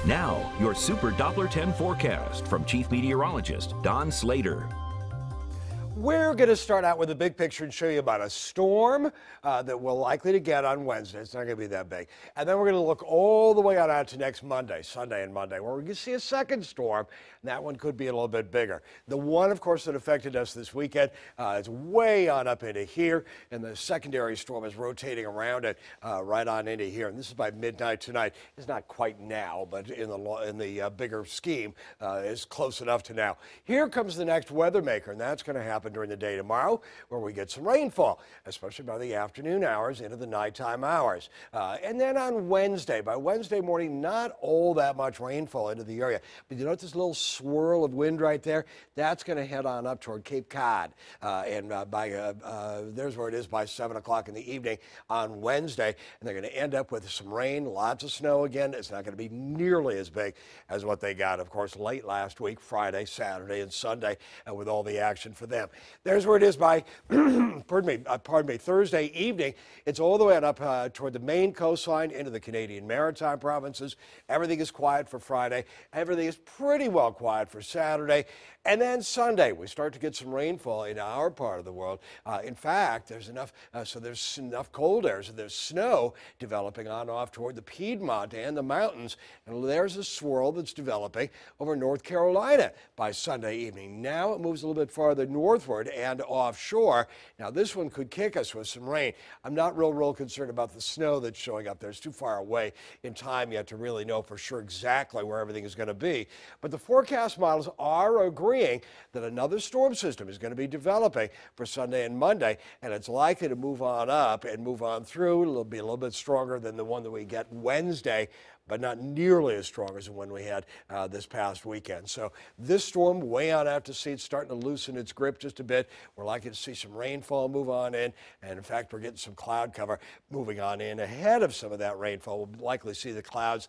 Now, your Super Doppler 10 forecast from Chief Meteorologist Don Slater. We're going to start out with the big picture and show you about a storm that we're likely to get on Wednesday. It's not going to be that big. And then we're going to look all the way on out to next Monday, Sunday and Monday, where we're going to see a second storm. And that one could be a little bit bigger. The one, of course, that affected us this weekend is way on up into here. And the secondary storm is rotating around it right on into here. And this is by midnight tonight. It's not quite now, but in the bigger scheme, is close enough to now. Here comes the next weather maker, and that's going to happen during the day tomorrow, where we get some rainfall, especially by the afternoon hours into the nighttime hours. And then on Wednesday, by Wednesday morning, not all that much rainfall into the area. But you notice this little swirl of wind right there? That's going to head on up toward Cape Cod. There's where it is by 7 o'clock in the evening on Wednesday. And they're going to end up with some rain, lots of snow again. It's not going to be nearly as big as what they got, of course, late last week, Friday, Saturday, and Sunday, with all the action for them. There's where it is by, pardon me, Thursday evening. It's all the way on up toward the Maine coastline into the Canadian Maritime provinces. Everything is quiet for Friday. Everything is pretty well quiet for Saturday. And then Sunday, we start to get some rainfall in our part of the world. In fact, there's enough cold air, so there's snow developing on off toward the Piedmont and the mountains. And there's a swirl that's developing over North Carolina by Sunday evening. Now it moves a little bit farther northward and offshore. Now this one could kick us with some rain. I'm not real concerned about the snow that's showing up there. It's too far away in time yet to really know for sure exactly where everything is going to be. But the forecast models are agreeing that another storm system is going to be developing for Sunday and Monday, and it's likely to move on up and move on through. It'll be a little bit stronger than the one that we get Wednesday, but not nearly as strong as the one we had this past weekend. So this storm way on out to sea. It's starting to loosen its grip just a bit. We're likely to see some rainfall move on in, and in fact, we're getting some cloud cover moving on in ahead of some of that rainfall. We'll likely see the clouds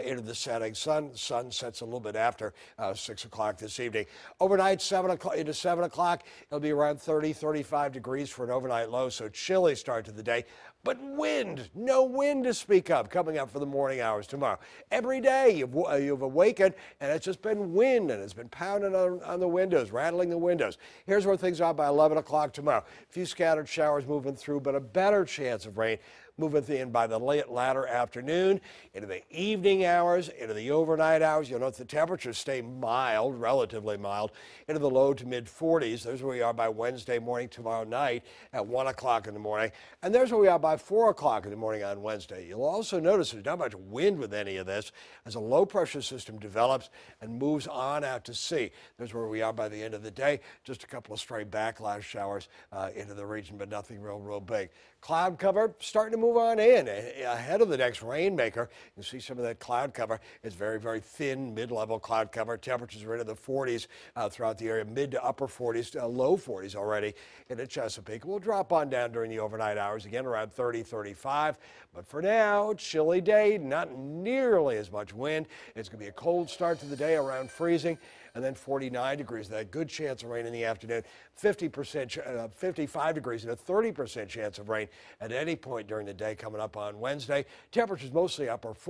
into the setting sun. The sun sets a little bit after 6 o'clock this evening. Overnight, 7 o'clock into 7 o'clock, it'll be around 30-35 degrees for an overnight low, so chilly start to the day. But wind, no wind to speak of coming up for the morning hours tomorrow. Every day you've awakened and it's just been wind, and it's been pounding on the windows, rattling the windows. Here's where things are by 11 o'clock tomorrow. A few scattered showers moving through, but a better chance of rain moving in by the latter afternoon, into the evening hours, into the overnight hours. You'll note the temperatures stay mild, relatively mild, into the low to mid 40s. There's where we are by Wednesday morning, tomorrow night at 1 o'clock in the morning. And there's where we are by 4 o'clock in the morning on Wednesday. You'll also notice there's not much wind with any of this as a low pressure system develops and moves on out to sea. There's where we are by the end of the day. Just a couple of stray backlash showers into the region, but nothing real big. Cloud cover starting to move on in ahead of the next rainmaker. You see some of that cloud cover. It's very thin, mid-level cloud cover. Temperatures are into the 40s throughout the area, mid to upper 40s, low 40s already into Chesapeake. We'll drop on down during the overnight hours, again around 30-35. But for now, chilly day, not nearly as much wind. It's going to be a cold start to the day, around freezing, and then 49 degrees. That good chance of rain in the afternoon. 55 degrees and a 30% chance of rain at any point during the day coming up on Wednesday. Temperatures mostly upper 40s.